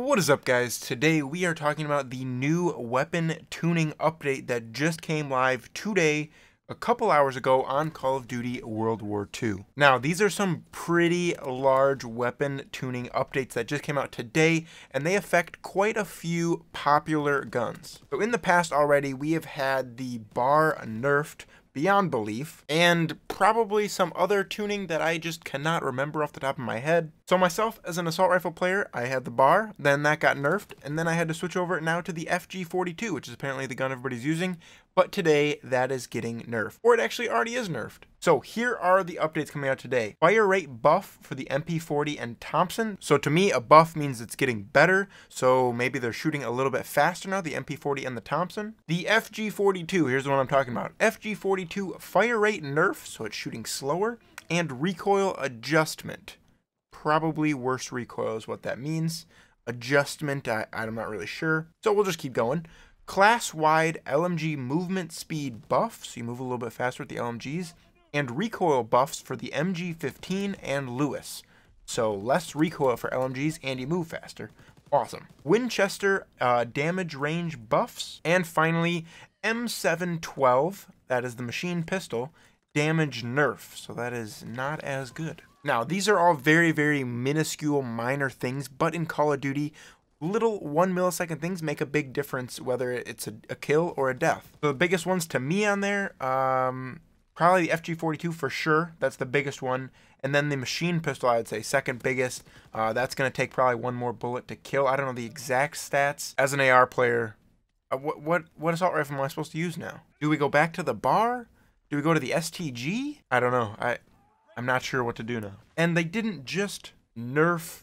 What is up, guys? Today we are talking about the new weapon tuning update that just came live today, a couple hours ago on Call of Duty World War II. Now, these are some pretty large weapon tuning updates that just came out today, and they affect quite a few popular guns. So in the past already, we have had the bar nerfed beyond belief, and probably some other tuning that I just cannot remember off the top of my head. So myself, as an assault rifle player, I had the bar, then that got nerfed, and then I had to switch over now to the FG-42, which is apparently the gun everybody's using, but today that is getting nerfed, or it actually already is nerfed. So here are the updates coming out today. Fire rate buff for the MP-40 and Thompson. So to me, a buff means it's getting better, so maybe they're shooting a little bit faster now, the MP-40 and the Thompson. The FG-42, here's the one I'm talking about. FG-42 fire rate nerf, so it's shooting slower, and recoil adjustment. Probably worse recoil is what that means. Adjustment, I'm not really sure. So we'll just keep going. Class-wide LMG movement speed buff, so you move a little bit faster with the LMGs, and recoil buffs for the MG15 and Lewis. So less recoil for LMGs and you move faster. Awesome. Winchester damage range buffs, and finally M712, that is the machine pistol, damage nerf, so that is not as good. Now, these are all very, very minuscule, minor things, but in Call of Duty, little 1 millisecond things make a big difference, whether it's a kill or a death. So the biggest ones to me on there, probably the FG-42 for sure. That's the biggest one. And then the machine pistol, I would say, second biggest. That's going to take probably one more bullet to kill. I don't know the exact stats. As an AR player, what assault rifle am I supposed to use now? Do we go back to the bar? Do we go to the STG? I don't know. I'm not sure what to do now. And they didn't just nerf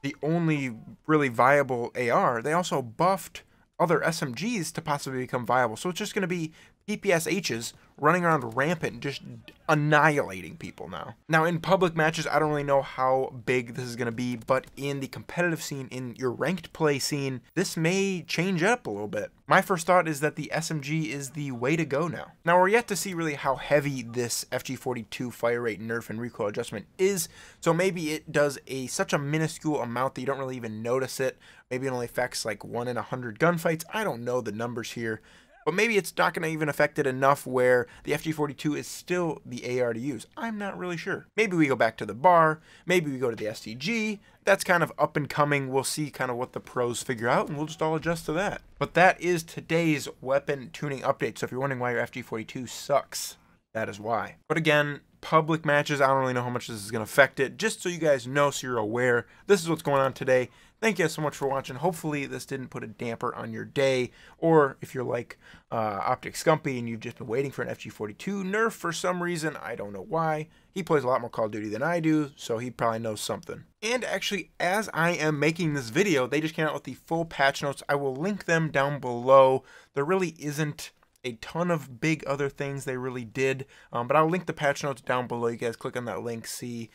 the only really viable AR. They also buffed other SMGs to possibly become viable. So it's just going to be PPSHs running around rampant, just annihilating people now. Now, in public matches, I don't really know how big this is going to be, but in the competitive scene, in your ranked play scene, this may change up a little bit. My first thought is that the SMG is the way to go now. Now, we're yet to see really how heavy this FG-42 fire rate nerf and recoil adjustment is, so maybe it does such a minuscule amount that you don't really even notice it. Maybe it only affects like 1 in 100 gunfights. I don't know the numbers here. But maybe it's not going to even affect it enough where the FG-42 is still the AR to use. I'm not really sure. Maybe we go back to the bar. Maybe we go to the STG. That's kind of up and coming. We'll see kind of what the pros figure out, and we'll just all adjust to that. But that is today's weapon tuning update. So if you're wondering why your FG-42 sucks, that is why. But again, public matches, I don't really know how much this is going to affect it. Just so you guys know, so you're aware, this is what's going on today. Thank you guys so much for watching. Hopefully this didn't put a damper on your day, or if you're like Optic Scumpy and you've just been waiting for an FG-42 nerf for some reason, I don't know why. He plays a lot more Call of Duty than I do, so he probably knows something. And actually, as I am making this video, they just came out with the full patch notes. I will link them down below. There really isn't a ton of big other things they really did, but I'll link the patch notes down below. You guys click on that link, see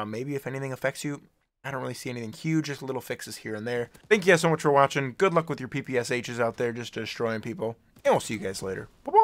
maybe if anything affects you. I don't really see anything huge, just little fixes here and there. Thank you guys so much for watching. Good luck with your PPSHs out there just destroying people, and we'll see you guys later. Bye-bye.